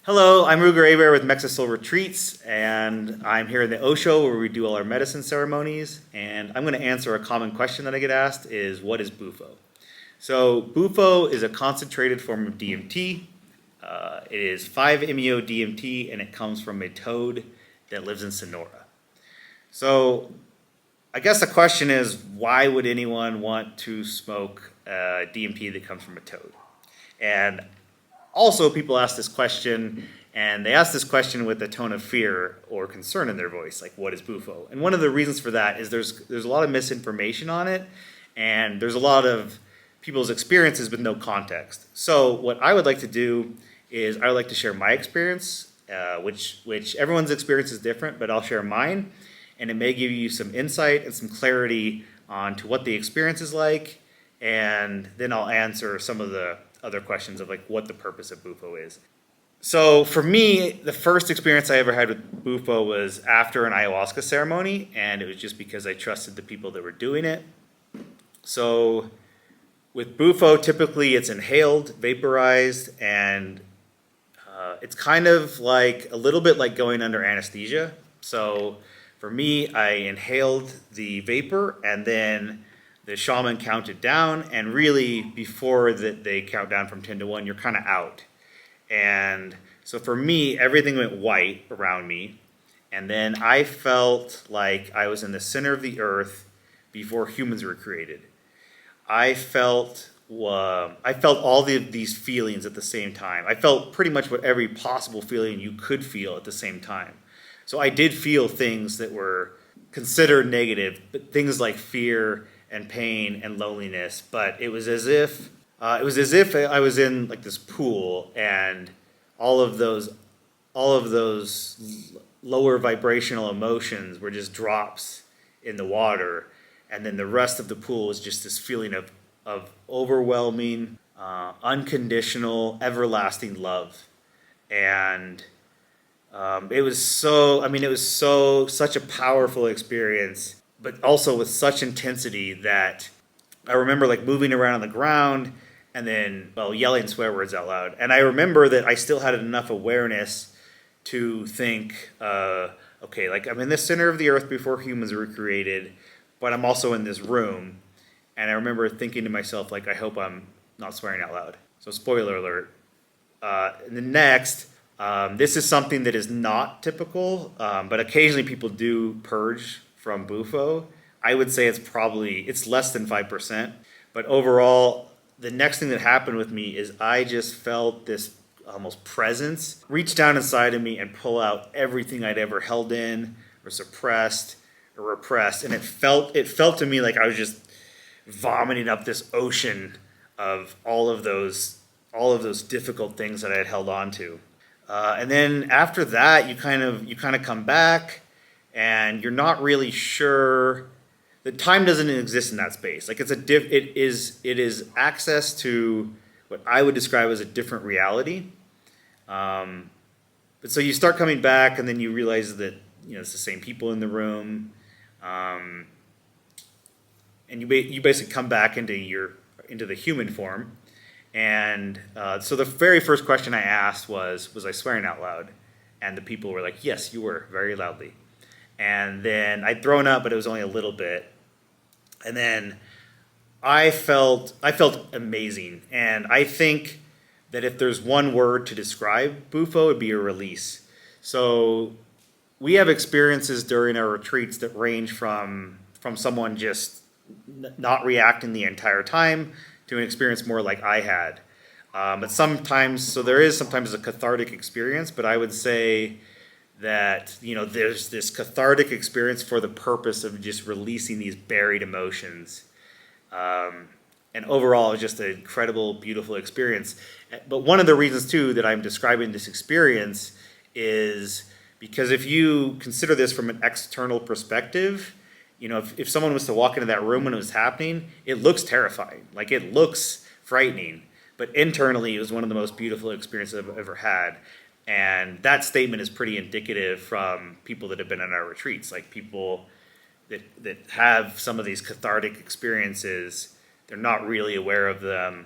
Hello, I'm Ruger Aber with MexiSoul Retreats, and I'm here in the Osho where we do all our medicine ceremonies. And I'm going to answer a common question that I get asked is, what is Bufo? So Bufo is a concentrated form of DMT. It is 5-MeO DMT, and it comes from a toad that lives in Sonora. So I guess the question is, why would anyone want to smoke DMT that comes from a toad? And also, people ask this question, and they ask this question with a tone of fear or concern in their voice, like, what is Bufo? And one of the reasons for that is there's a lot of misinformation on it, and there's a lot of people's experiences with no context. So what I would like to do is I would like to share my experience, which everyone's experience is different, but I'll share mine, and it may give you some insight and some clarity on to what the experience is like, and then I'll answer some of the other questions of like what the purpose of Bufo is. So for me, the first experience I ever had with Bufo was after an ayahuasca ceremony, and it was just because I trusted the people that were doing it. So with Bufo, typically it's inhaled, vaporized, and it's kind of like a little bit like going under anesthesia. So for me, I inhaled the vapor, and then the shaman counted down, and really before they count down from 10 to 1, you're kind of out. And so for me, everything went white around me, and then I felt like I was in the center of the earth before humans were created. I felt all these feelings at the same time. I felt pretty much what every possible feeling you could feel at the same time. So I did feel things that were considered negative, but things like fear and pain and loneliness, but it was as if I was in like this pool, and all of those lower vibrational emotions were just drops in the water, and then the rest of the pool was just this feeling of overwhelming, unconditional, everlasting love. And it was such a powerful experience, but also with such intensity that I remember like moving around on the ground and then, yelling swear words out loud. And I remember that I still had enough awareness to think, okay, like I'm in the center of the earth before humans were created, but I'm also in this room. And I remember thinking to myself, like, I hope I'm not swearing out loud. So spoiler alert. And the next, this is something that is not typical, but occasionally people do purge from Bufo. I would say it's less than 5%. But overall, the next thing that happened with me is I just felt this almost presence reach down inside of me and pull out everything I'd ever held in or suppressed or repressed. And it felt to me like I was just vomiting up this ocean of all of those difficult things that I had held on to. And then after that, you kind of come back, and you're not really sure. The time doesn't exist in that space. Like it is access to what I would describe as a different reality. But so you start coming back, and then you realize that it's the same people in the room, and you basically come back into the human form. And so the very first question I asked was I swearing out loud? And the people were like, yes, you were, very loudly. And then I'd thrown up, but it was only a little bit. And then I felt amazing. And I think that if there's one word to describe Bufo, it would be a release. So we have experiences during our retreats that range from someone just not reacting the entire time to an experience more like I had. But there is sometimes a cathartic experience, but I would say that there's this cathartic experience for the purpose of just releasing these buried emotions. And overall, it's just an incredible, beautiful experience. But one of the reasons, too, that I'm describing this experience is because if you consider this from an external perspective, if someone was to walk into that room when it was happening, it looks terrifying. Like, it looks frightening. But internally, it was one of the most beautiful experiences I've ever had. And that statement is pretty indicative from people that have been on our retreats, like people that have some of these cathartic experiences. They're not really aware of them.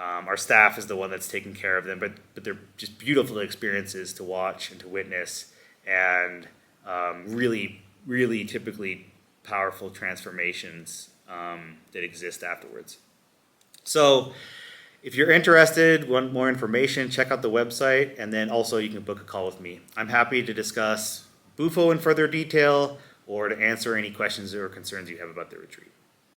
Our staff is the one that's taking care of them, but they're just beautiful experiences to watch and to witness, and really, really typically powerful transformations that exist afterwards. So if you're interested, want more information, check out the website, and then also you can book a call with me. I'm happy to discuss Bufo in further detail or to answer any questions or concerns you have about the retreat.